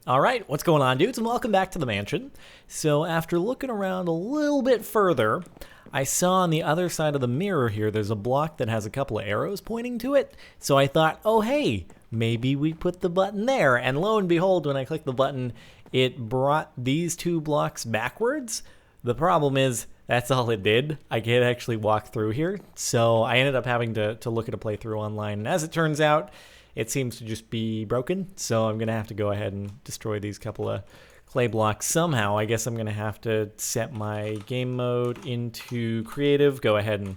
All right, what's going on, dudes, and welcome back to the mansion. So after looking around a little bit further, I saw on the other side of the mirror here, there's a block that has a couple of arrows pointing to it. So I thought, oh hey, maybe we put the button there. And lo and behold, when I clicked the button, it brought these two blocks backwards. The problem is, that's all it did. I can't actually walk through here. So I ended up having to look at a playthrough online. And as it turns out, it seems to just be broken, so I'm going to have to go ahead and destroy these couple of clay blocks somehow. I guess I'm going to have to set my game mode into creative, go ahead and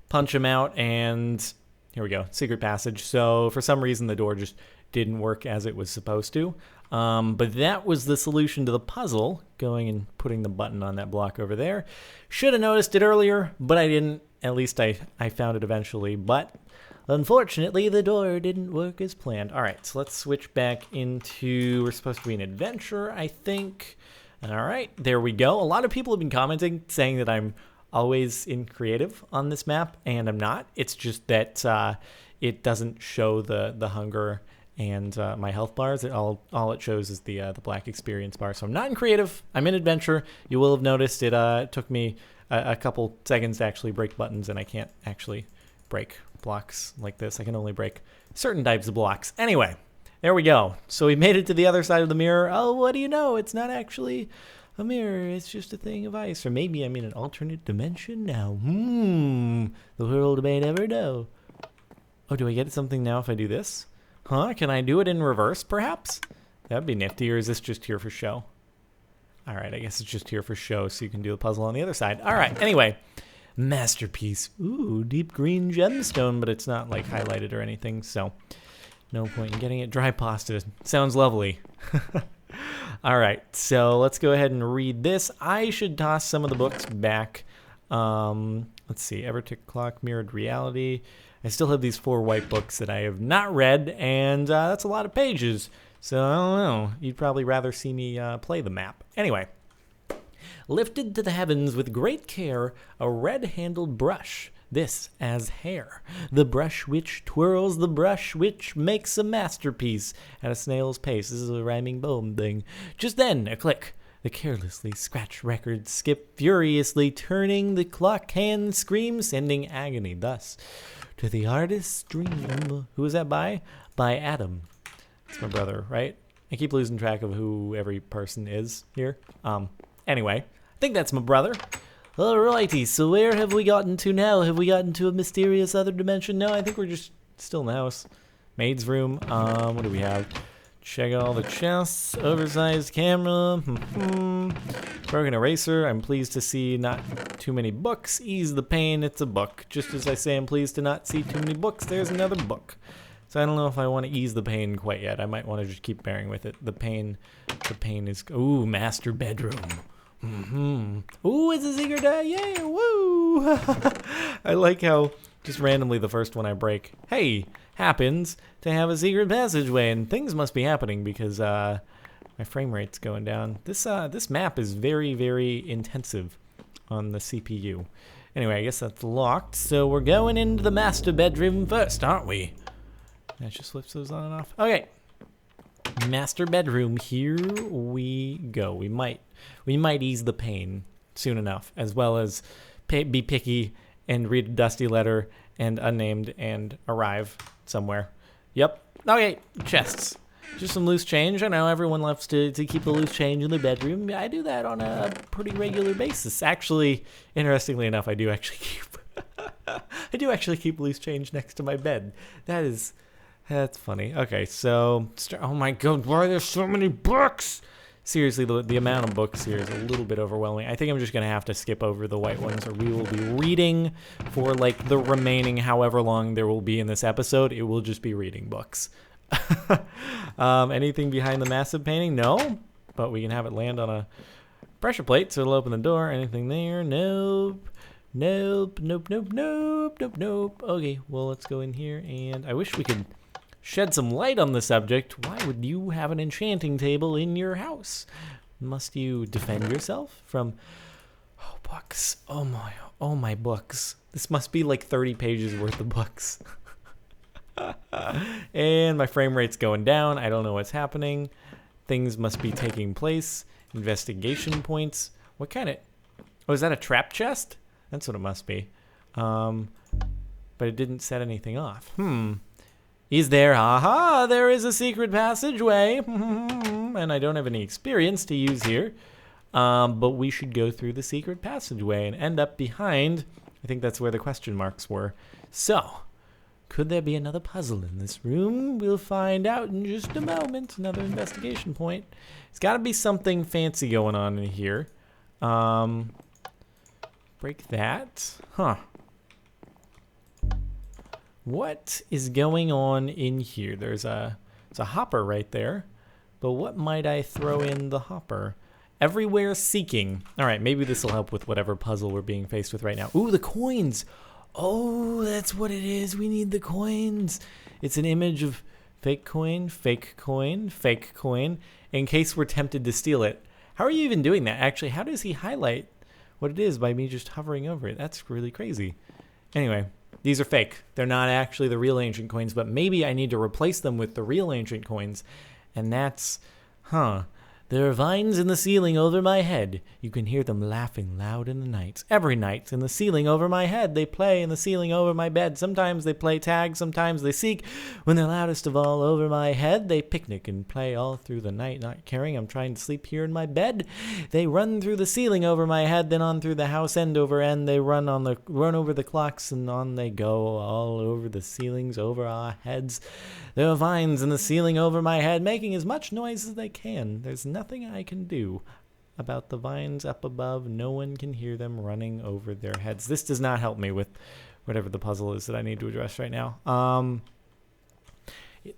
punch them out, and here we go, secret passage. So for some reason, the door just didn't work as it was supposed to. But that was the solution to the puzzle, going and putting the button on that block over there. Should have noticed it earlier, but I didn't. At least I found it eventually, but unfortunately, the door didn't work as planned. All right, so let's switch back into, we're supposed to be an adventure, I think. All right, there we go. A lot of people have been commenting, saying that I'm always in creative on this map, and I'm not. It's just that it doesn't show the hunger and my health bars. All it shows is the black experience bar. So I'm not in creative. I'm in adventure. You will have noticed it took me a couple seconds to actually break buttons, and I can't actually break blocks like this. I can only break certain types of blocks. Anyway, there we go. So we made it to the other side of the mirror. Oh, what do you know? It's not actually a mirror. It's just a thing of ice. Or maybe I'm in an alternate dimension now. The world may never know. Oh, do I get something now if I do this? Huh? Can I do it in reverse, perhaps? That'd be nifty. Or is this just here for show? All right, I guess it's just here for show, so you can do the puzzle on the other side. All right, anyway. Masterpiece. Ooh, deep green gemstone, but it's not like highlighted or anything, so no point in getting it. Dry pasta sounds lovely. All right, so let's go ahead and read this. I should toss some of the books back. Let's see, Evertick Clock, Mirrored Reality. I still have these 4 white books that I have not read, and that's a lot of pages. So I don't know. You'd probably rather see me play the map. Anyway. Lifted to the heavens with great care, a red-handled brush, this as hair. The brush which twirls, the brush which makes a masterpiece at a snail's pace. This is a rhyming poem thing. Just then, a click. The carelessly scratched records skip furiously, turning the clock hand scream, sending agony thus to the artist's dream. Who is that by? By Adam. It's my brother, right? I keep losing track of who every person is here. Anyway. I think that's my brother. Alrighty, so where have we gotten to now? Have we gotten to a mysterious other dimension? No, I think we're just still in the house. Maid's room. What do we have? Check all the chests. Oversized camera. Broken eraser. I'm pleased to see not too many books. Ease the pain. It's a book. Just as I say I'm pleased to not see too many books, there's another book. So I don't know if I want to ease the pain quite yet. I might want to just keep bearing with it. The pain is... Ooh, master bedroom. Ooh, it's a secret door. Yay, woo! I like how just randomly the first one I break, hey, happens to have a secret passageway, and things must be happening because my frame rate's going down. This map is very, very intensive on the CPU. Anyway, I guess that's locked, so we're going into the master bedroom first, aren't we? That just flips those on and off. Okay. Master bedroom, here we go. We might ease the pain soon enough, as well as be picky and read a dusty letter and unnamed and arrive somewhere. Yep. Okay, chests. Just some loose change. I know everyone loves to keep the loose change in their bedroom. I do that on a pretty regular basis. Actually, interestingly enough, I do actually keep loose change next to my bed. That's funny. Okay, so... Oh my god, why are there so many books? Seriously, the amount of books here is a little bit overwhelming. I think I'm just going to have to skip over the white ones, or we will be reading for, like, the remaining however long there will be in this episode. It will just be reading books. Anything behind the massive painting? No, but we can have it land on a pressure plate, so it'll open the door. Anything there? Nope. Nope. Okay, well, let's go in here, and I wish we could... shed some light on the subject. Why would you have an enchanting table in your house? Must you defend yourself from... Oh, books. Oh my books. This must be like 30 pages worth of books. And my frame rate's going down. I don't know what's happening. things must be taking place. Investigation points. What kind of... Oh, is that a trap chest? That's what it must be. But it didn't set anything off. Is there... Aha! There is a secret passageway. And I don't have any experience to use here. But we should go through the secret passageway and end up behind... I think that's where the question marks were. So, could there be another puzzle in this room? We'll find out in just a moment. Another investigation point. There's got to be something fancy going on in here. Break that. Huh. What is going on in here? There's a hopper right there. But what might I throw in the hopper? Everywhere seeking. All right, maybe this will help with whatever puzzle we're being faced with right now. Ooh, the coins. Oh, that's what it is. We need the coins. It's an image of fake coin, fake coin, fake coin, in case we're tempted to steal it. How are you even doing that? Actually, how does he highlight what it is by me just hovering over it? That's really crazy. Anyway, these are fake. They're not actually the real ancient coins, but maybe I need to replace them with the real ancient coins. And that's, There are vines in the ceiling over my head. You can hear them laughing loud in the night. Every night, in the ceiling over my head, they play in the ceiling over my bed. Sometimes they play tag, sometimes they seek. When they're loudest of all over my head, they picnic and play all through the night, not caring I'm trying to sleep here in my bed. They run through the ceiling over my head, then on through the house end over end. They run over the clocks, and on they go, all over the ceilings over our heads. There are vines in the ceiling over my head, making as much noise as they can. There's nothing I can do about the vines up above. No one can hear them running over their heads. This does not help me with whatever the puzzle is that I need to address right now.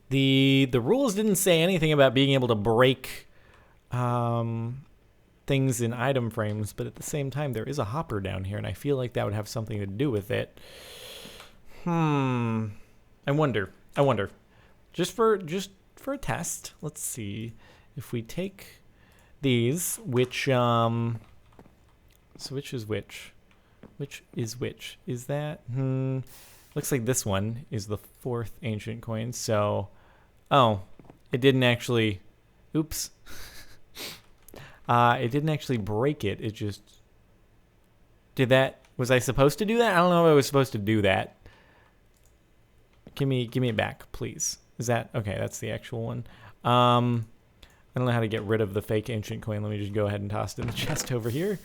The rules didn't say anything about being able to break things in item frames, but at the same time, there is a hopper down here, and I feel like that would have something to do with it. I wonder. Just for a test, let's see if we take these, which so which is which? Which is which? Is that looks like this one is the 4th ancient coin. So it didn't actually oops. It didn't actually break it. It just did that. Was I supposed to do that? I don't know if I was supposed to do that. Give me it back, please. Is that okay? That's the actual one. I don't know how to get rid of the fake ancient coin. Let me just go ahead and toss it in the chest over here.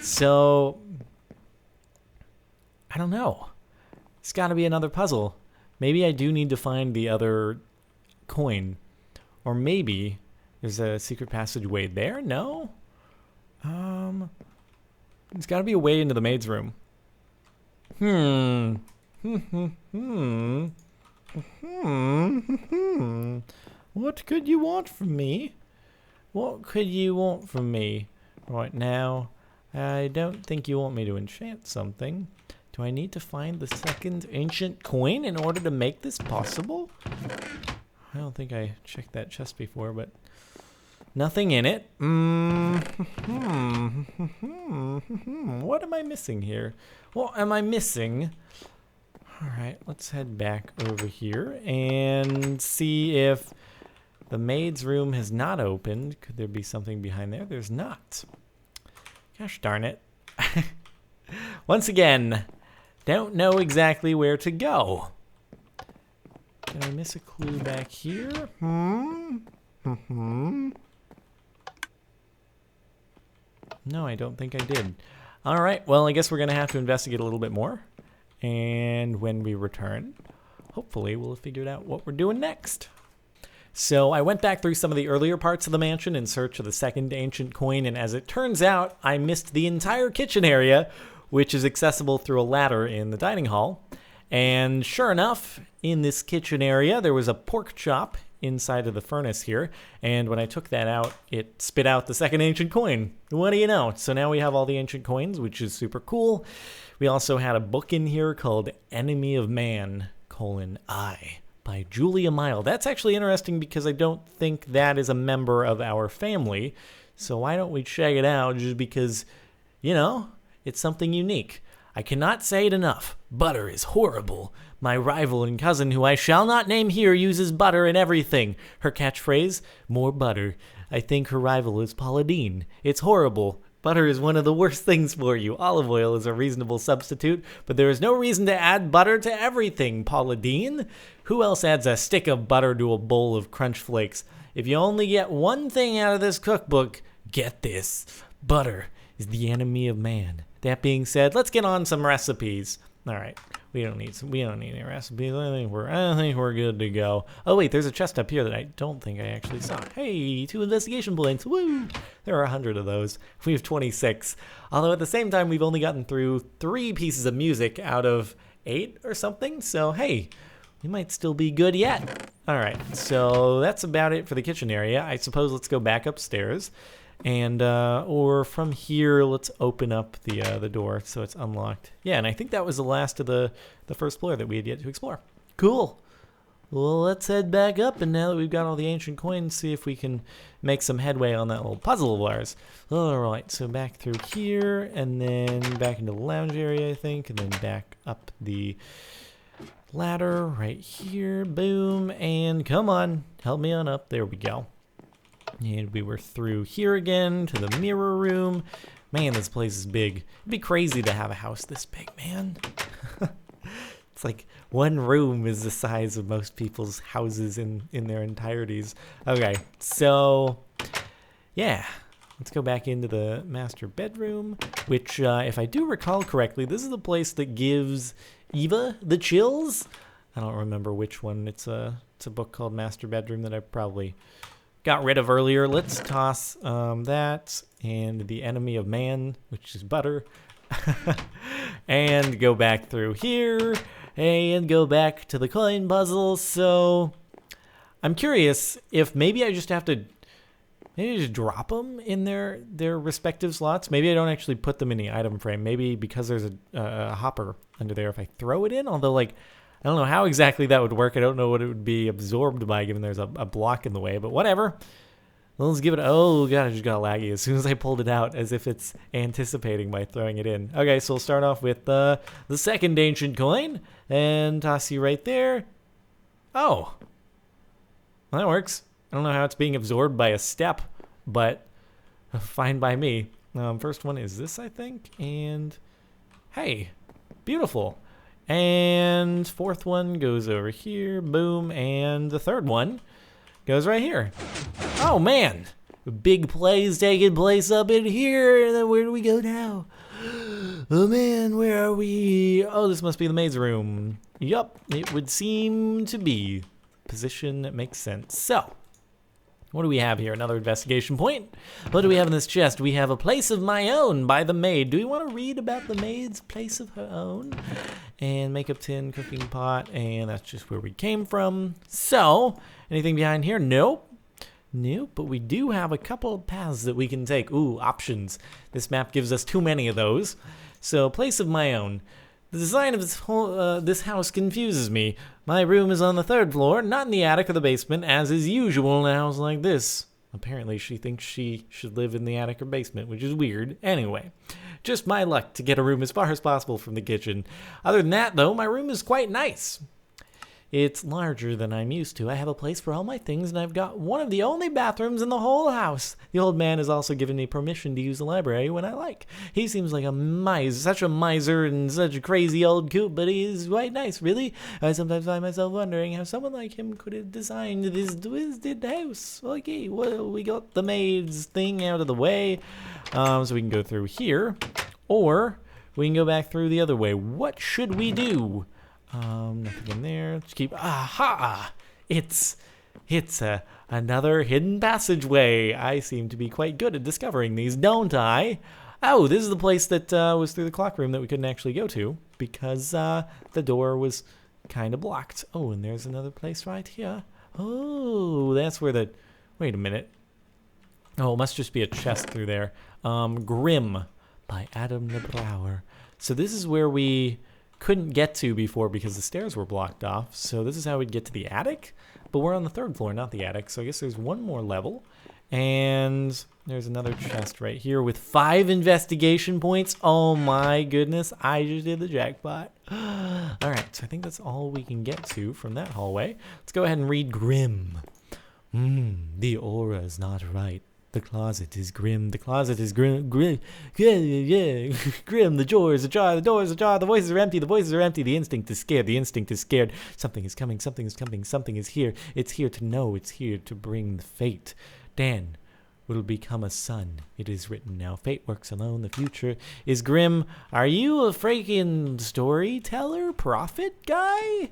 So, I don't know. It's got to be another puzzle. Maybe I do need to find the other coin. Or maybe there's a secret passageway there? No? There's got to be a way into the maid's room. What could you want from me? What could you want from me right now? I don't think you want me to enchant something. Do I need to find the 2nd ancient coin in order to make this possible? I don't think I checked that chest before, but nothing in it. What am I missing here? What am I missing? All right, let's head back over here and see if the maid's room has not opened. Could there be something behind there? There's not. Gosh darn it. Once again, don't know exactly where to go. Did I miss a clue back here? No, I don't think I did. All right, well, I guess we're going to have to investigate a little bit more. And when we return, hopefully we'll have figured out what we're doing next. So I went back through some of the earlier parts of the mansion in search of the 2nd ancient coin, and as it turns out, I missed the entire kitchen area, which is accessible through a ladder in the dining hall. And sure enough, in this kitchen area, there was a pork chop inside of the furnace here, and when I took that out, it spit out the 2nd ancient coin. What do you know? So now we have all the ancient coins, which is super cool. We also had a book in here called Enemy of Man, I, by Julia Mile. That's actually interesting because I don't think that is a member of our family. So why don't we check it out just because, you know, it's something unique. I cannot say it enough. Butter is horrible. My rival and cousin, who I shall not name here, uses butter in everything. Her catchphrase, more butter. I think her rival is Paula Deen. It's horrible. Butter is one of the worst things for you. Olive oil is a reasonable substitute, but there is no reason to add butter to everything, Paula Deen. Who else adds a stick of butter to a bowl of Crunch Flakes? If you only get one thing out of this cookbook, get this. Butter is the enemy of man. That being said, let's get on some recipes. All right, we don't need any recipes. I think we're good to go. Oh wait, there's a chest up here that I don't think I actually saw. Hey, 2 investigation points. Woo! There are 100 of those. We have 26. Although at the same time, we've only gotten through 3 pieces of music out of 8 or something. So hey, we might still be good yet. All right, so that's about it for the kitchen area. I suppose let's go back upstairs. And or from here, let's open up the door so it's unlocked. Yeah, and I think that was the last of the first floor that we had yet to explore. Cool. Well, let's head back up, and now that we've got all the ancient coins, see if we can make some headway on that little puzzle of ours. All right, so back through here, and then back into the lounge area, I think, and then back up the ladder right here. Boom, and come on, help me on up. There we go. And we were through here again to the mirror room. Man, this place is big. It'd be crazy to have a house this big, man. It's like one room is the size of most people's houses in their entireties. Okay, so yeah, let's go back into the master bedroom, which if I do recall correctly, this is the place that gives Eva the chills. I don't remember which one. It's a book called Master Bedroom that I probably got rid of earlier. Let's toss that and the enemy of man, which is butter, and go back through here and go back to the coin puzzle. So I'm curious if maybe I just have to just drop them in their respective slots. Maybe I don't actually put them in the item frame. Maybe because there's a hopper under there, if I throw it in, although like I don't know how exactly that would work. I don't know what it would be absorbed by, given there's a block in the way, but whatever. Let's give it, oh god, I just got laggy as soon as I pulled it out, as if it's anticipating by throwing it in. Okay, so we'll start off with the second ancient coin, and toss you right there. Oh, well, that works. I don't know how it's being absorbed by a step, but fine by me. First one is this, I think, and hey, beautiful. And fourth one goes over here, boom, and the third one goes right here. Oh man, big plays taking place up in here, and then where do we go now? Oh man, where are we? Oh, this must be the maid's room. Yup, it would seem to be. Position that makes sense. So, what do we have here? Another investigation point. What do we have in this chest? We have a place of my own by the maid. Do we want to read about the maid's place of her own? And makeup tin, cooking pot, and that's just where we came from. So, anything behind here? Nope. Nope, but we do have a couple of paths that we can take. Ooh, options. This map gives us too many of those. So, place of my own. The design of this house confuses me. My room is on the 3rd floor, not in the attic or the basement, as is usual in a house like this. Apparently, she thinks she should live in the attic or basement, which is weird. Anyway, just my luck to get a room as far as possible from the kitchen. Other than that, though, my room is quite nice. It's larger than I'm used to. I have a place for all my things, and I've got one of the only bathrooms in the whole house. The old man has also given me permission to use the library when I like. He seems like a miser, such a miser and such a crazy old coot, but he is quite nice, really. I sometimes find myself wondering how someone like him could have designed this twisted house. Okay, well, we got the maid's thing out of the way, so we can go through here, or we can go back through the other way. What should we do? Nothing in there. Let's keep. Aha! It's another hidden passageway. I seem to be quite good at discovering these, don't I? Oh, this is the place that was through the clock room that we couldn't actually go to because the door was kind of blocked. Oh, and there's another place right here. Oh, that's where the. Wait a minute. Oh, it must just be a chest through there. Grimm by Adam Nebrauer. So this is where we couldn't get to before because the stairs were blocked off. So this is how we'd get to the attic, but we're on the 3rd floor, not the attic. So I guess there's one more level, And there's another chest right here with 5 investigation points. Oh my goodness, I just did the jackpot. All right, so I think that's all we can get to from that hallway. Let's go ahead and read Grim. The aura is not right. The closet is grim. The closet is grim. Grim. Yeah. Grim. The door is ajar. The door is ajar. The voices are empty. The voices are empty. The instinct is scared. The instinct is scared. Something is coming. Something is coming. Something is here. It's here to know. It's here to bring the fate. Dan will become a son. It is written now. Fate works alone. The future is grim. Are you a freaking storyteller, prophet guy?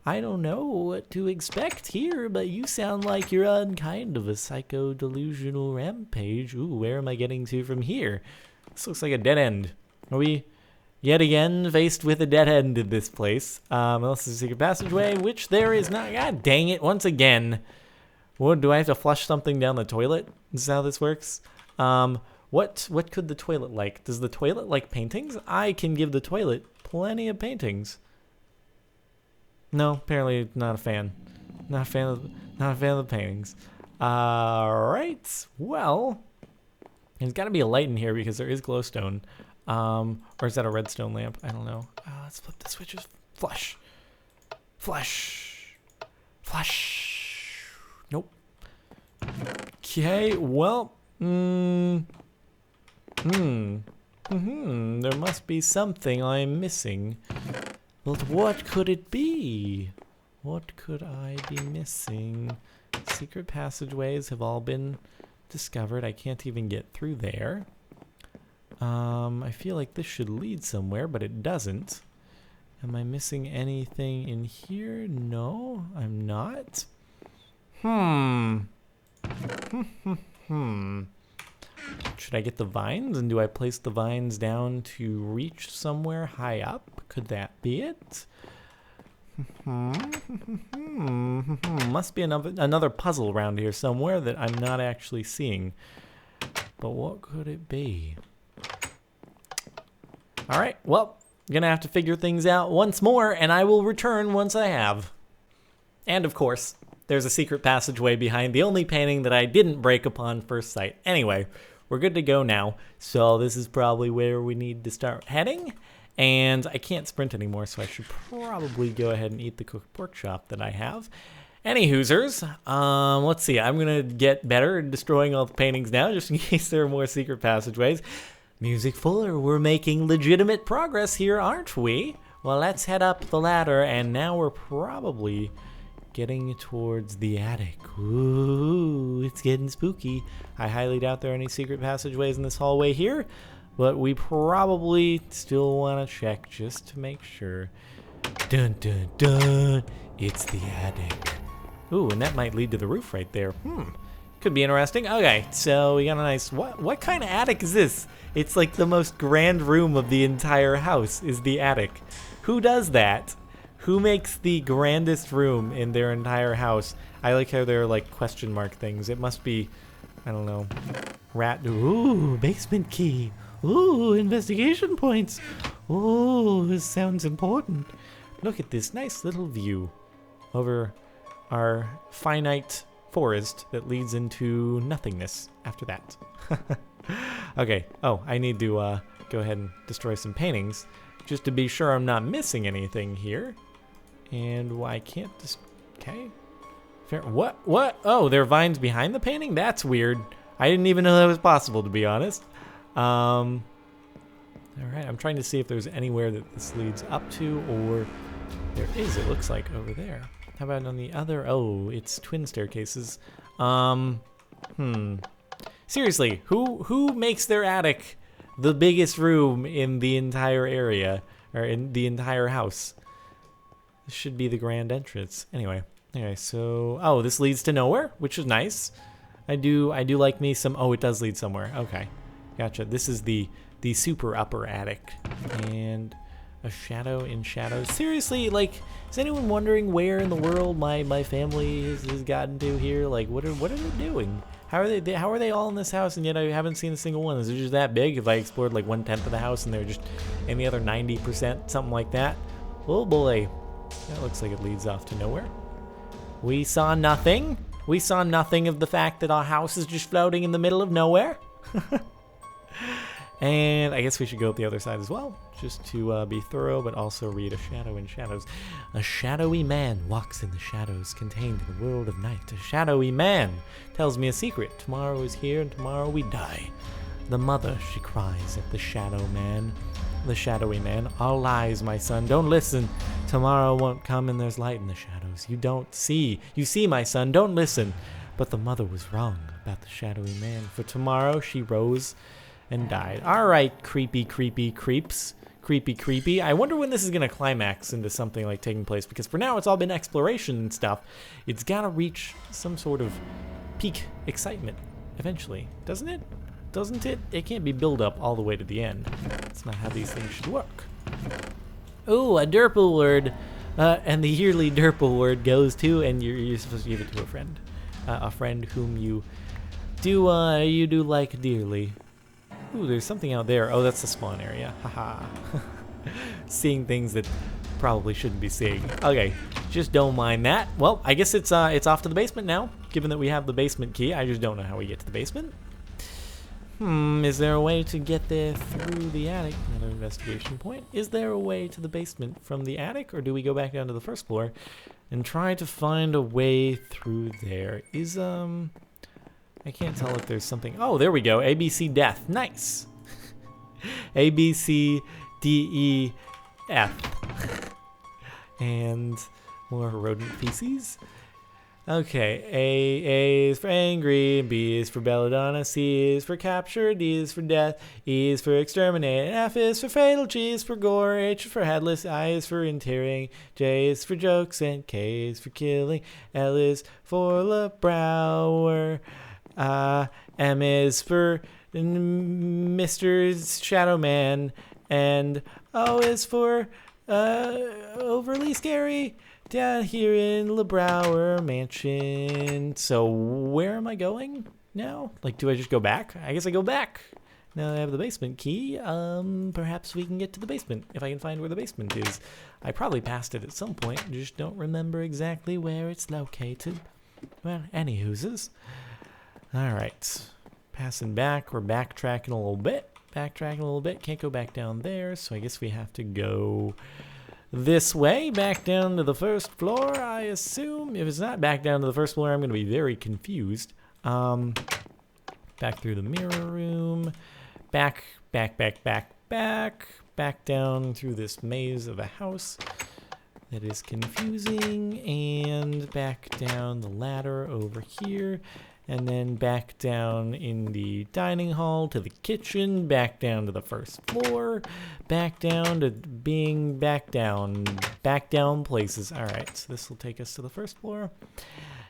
I don't know what to expect here, but you sound like you're on kind of a psycho-delusional rampage. Ooh, where am I getting to from here? This looks like a dead end. Are we yet again faced with a dead end in this place? Unless there's a secret passageway, which there is not. God dang it, once again. What, do I have to flush something down the toilet? Is that how this works? What could the toilet like? Does the toilet like paintings? I can give the toilet plenty of paintings. No, apparently not a fan. Not a fan of the paintings. Alright. Well, there's gotta be a light in here because there is glowstone. Or is that a redstone lamp? I don't know. Let's flip the switches. Flush. Flush. Flush. Nope. Okay, well. There must be something I'm missing. But what could it be? What could I be missing? Secret passageways have all been discovered. I can't even get through there. I feel like this should lead somewhere, but it doesn't. Am I missing anything in here? No, I'm not. Should I get the vines? And do I place the vines down to reach somewhere high up? Could that be it? Must be another puzzle around here somewhere that I'm not actually seeing. But what could it be? All right, well, I'm gonna have to figure things out once more, and I will return once I have. And of course, there's a secret passageway behind the only painting that I didn't break upon first sight. Anyway, we're good to go now. So this is probably where we need to start heading. And I can't sprint anymore, so I should probably go ahead and eat the cooked pork chop that I have. Any hoosers, let's see. I'm going to get better at destroying all the paintings now, just in case there are more secret passageways. Music Fuller, we're making legitimate progress here, aren't we? Well, let's head up the ladder, and now we're probably getting towards the attic. Ooh, it's getting spooky. I highly doubt there are any secret passageways in this hallway here, but we probably still want to check just to make sure. Dun dun dun, it's the attic. Ooh, and that might lead to the roof right there. Could be interesting. Okay, so we got a nice, what kind of attic is this? It's like the most grand room of the entire house is the attic. Who does that? Who makes the grandest room in their entire house? I like how they're like question mark things. It must be, I don't know, ooh, basement key. Ooh, investigation points. Ooh, this sounds important. Look at this nice little view over our finite forest that leads into nothingness after that. Okay, oh, I need to go ahead and destroy some paintings just to be sure I'm not missing anything here. And I can't just, okay. Fair, what? Oh, there are vines behind the painting? That's weird. I didn't even know that was possible, to be honest. All right, I'm trying to see if there's anywhere that this leads up to, or there is, it looks like, over there. How about on the other? Oh, it's twin staircases. Seriously, who makes their attic the biggest room in the entire area, or in the entire house? This should be the grand entrance. Anyway, so, oh, this leads to nowhere, which is nice. I do like me some, oh, it does lead somewhere. Okay, gotcha. This is the super upper attic, and a shadow in shadows. Seriously, like, is anyone wondering where in the world my family has gotten to here? Like, what are they doing? How are they all in this house, and yet I haven't seen a single one? Is it just that big? If I explored like 1/10 of the house and they're just in the other 90%, something like that? Oh boy, that looks like it leads off to nowhere. We saw nothing. We saw nothing of the fact that our house is just floating in the middle of nowhere. And I guess we should go up the other side as well, just to be thorough, but also read A Shadow in Shadows. A shadowy man walks in the shadows contained in the world of night. A shadowy man tells me a secret. Tomorrow is here and tomorrow we die. The mother, she cries at the shadow man. The shadowy man, all lies, my son. Don't listen. Tomorrow won't come and there's light in the shadows. You don't see. You see, my son. Don't listen. But the mother was wrong about the shadowy man. For tomorrow she rose and died. All right, creepy creeps. Creepy. I wonder when this is going to climax into something like taking place, because for now it's all been exploration and stuff. It's got to reach some sort of peak excitement eventually, doesn't it? Doesn't it? It can't be build up all the way to the end. That's not how these things should work. Oh, a Derple word. And the yearly Derple word goes to, and you're supposed to give it to a friend whom you do like dearly. Ooh, there's something out there. Oh, that's the spawn area. Haha. Seeing things that probably shouldn't be seeing. Okay, just don't mind that. Well, I guess it's off to the basement now, given that we have the basement key. I just don't know how we get to the basement. Is there a way to get there through the attic? Another investigation point. Is there a way to the basement from the attic, or do we go back down to the first floor and try to find a way through there? I can't tell if there's something. Oh, there we go. ABC death. Nice. A, B, C, D, E, F. And more rodent feces. Okay. A is for angry. B is for belladonna. C is for capture. D is for death. E is for exterminate. F is for fatal. G is for gore. H is for headless. I is for interring. J is for jokes. And K is for killing. L is for LeBrower. M is for Mr. Shadow Man, and O is for overly scary down here in LeBrower Mansion. So where am I going now? Like, do I just go back? I guess I go back. Now I have the basement key. Perhaps we can get to the basement if I can find where the basement is. I probably passed it at some point, just don't remember exactly where it's located. Well, anywhoozes. All right, passing back. We're backtracking a little bit. Can't go back down there, so I guess we have to go this way, back down to the first floor, I assume. If it's not back down to the first floor, I'm going to be very confused. Back through the mirror room. Back down through this maze of a house that is confusing, and back down the ladder over here. And then back down in the dining hall to the kitchen, back down to the first floor, back down to being back down places. All right, so this will take us to the first floor.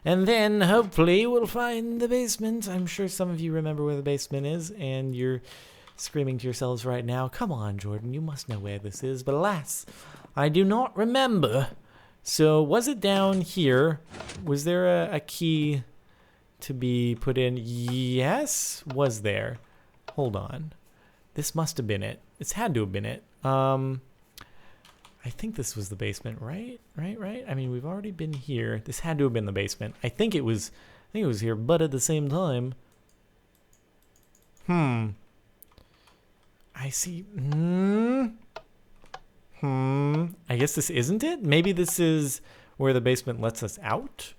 And then hopefully we'll find the basement. I'm sure some of you remember where the basement is, and you're screaming to yourselves right now, come on, Jordan, you must know where this is. But alas, I do not remember. So was it down here? Was there a key to be put in? Yes, was there? Hold on. This must have been it. It's had to have been it. I think this was the basement, right? Right? I mean, we've already been here. This had to have been the basement. I think it was here, but at the same time. I see. I guess this isn't it? Maybe this is where the basement lets us out?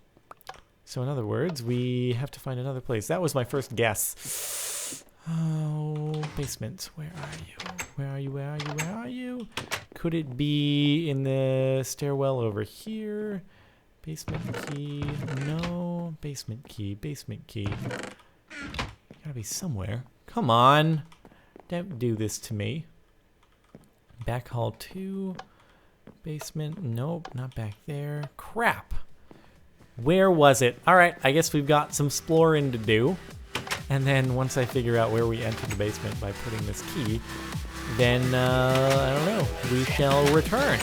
So in other words, we have to find another place. That was my first guess. Oh, basement. Where are you? Could it be in the stairwell over here? Basement key. No. Basement key. Gotta be somewhere. Come on. Don't do this to me. Back hall 2. Basement. Nope, not back there. Crap. Where was it? All right, I guess we've got some exploring to do. And then once I figure out where we enter the basement by putting this key, then, I don't know, we shall return.